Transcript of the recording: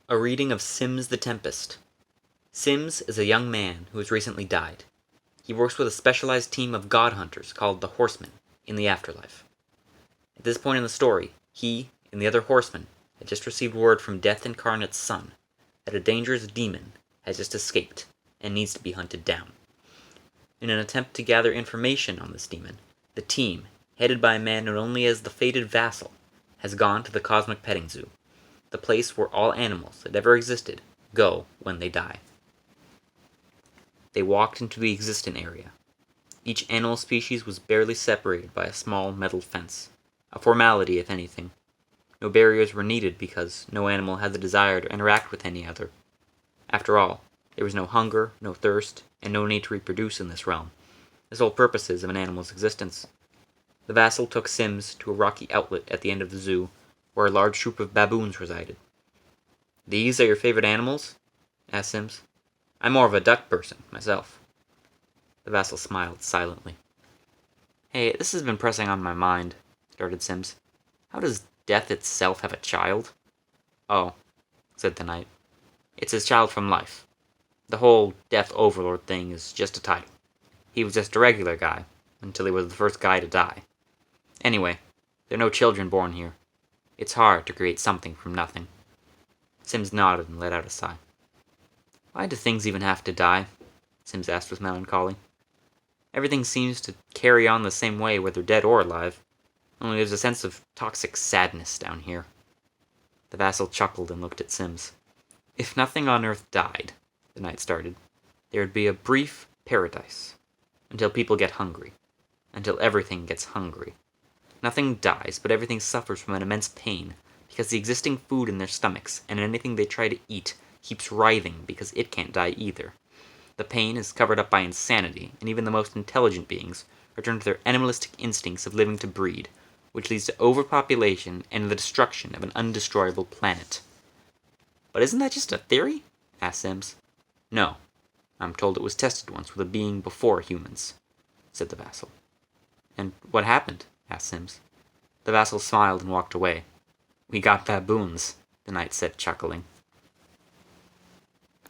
A reading of Sims the Tempest. Sims is a young man who has recently died. He works with a specialized team of god hunters called the Horsemen in the afterlife. At this point in the story, he and the other horsemen had just received word from Death Incarnate's son that a dangerous demon has just escaped and needs to be hunted down. In an attempt to gather information on this demon, the team, headed by a man known only as the Fated Vassal, has gone to the Cosmic Petting Zoo, the place where all animals that ever existed go when they die. They walked into the existent area. Each animal species was barely separated by a small metal fence, a formality if anything. No barriers were needed because no animal had the desire to interact with any other. After all, there was no hunger, no thirst, and no need to reproduce in this realm, the sole purposes of an animal's existence. The vassal took Sims to a rocky outlet at the end of the zoo, where a large troop of baboons resided. "These are your favorite animals?" asked Sims. "I'm more of a duck person, myself." The vassal smiled silently. "Hey, this has been pressing on my mind," started Sims. "How does death itself have a child?" "Oh," said the knight. "It's his child from life. The whole Death Overlord thing is just a title. He was just a regular guy, until he was the first guy to die. Anyway, there are no children born here. It's hard to create something from nothing." Sims nodded and let out a sigh. "Why do things even have to die?" Sims asked with melancholy. "Everything seems to carry on the same way whether dead or alive, only there's a sense of toxic sadness down here." The vassal chuckled and looked at Sims. "If nothing on Earth died," the knight started, "there would be a brief paradise. Until people get hungry. Until everything gets hungry. Nothing dies, but everything suffers from an immense pain, because the existing food in their stomachs and anything they try to eat keeps writhing because it can't die either. The pain is covered up by insanity, and even the most intelligent beings return to their animalistic instincts of living to breed, which leads to overpopulation and the destruction of an undestroyable planet." "But isn't that just a theory?" asked Sims. "No. I'm told it was tested once with a being before humans," said the vassal. "And what happened?" asked Sims. The vassal smiled and walked away. "We got baboons," the knight said, chuckling.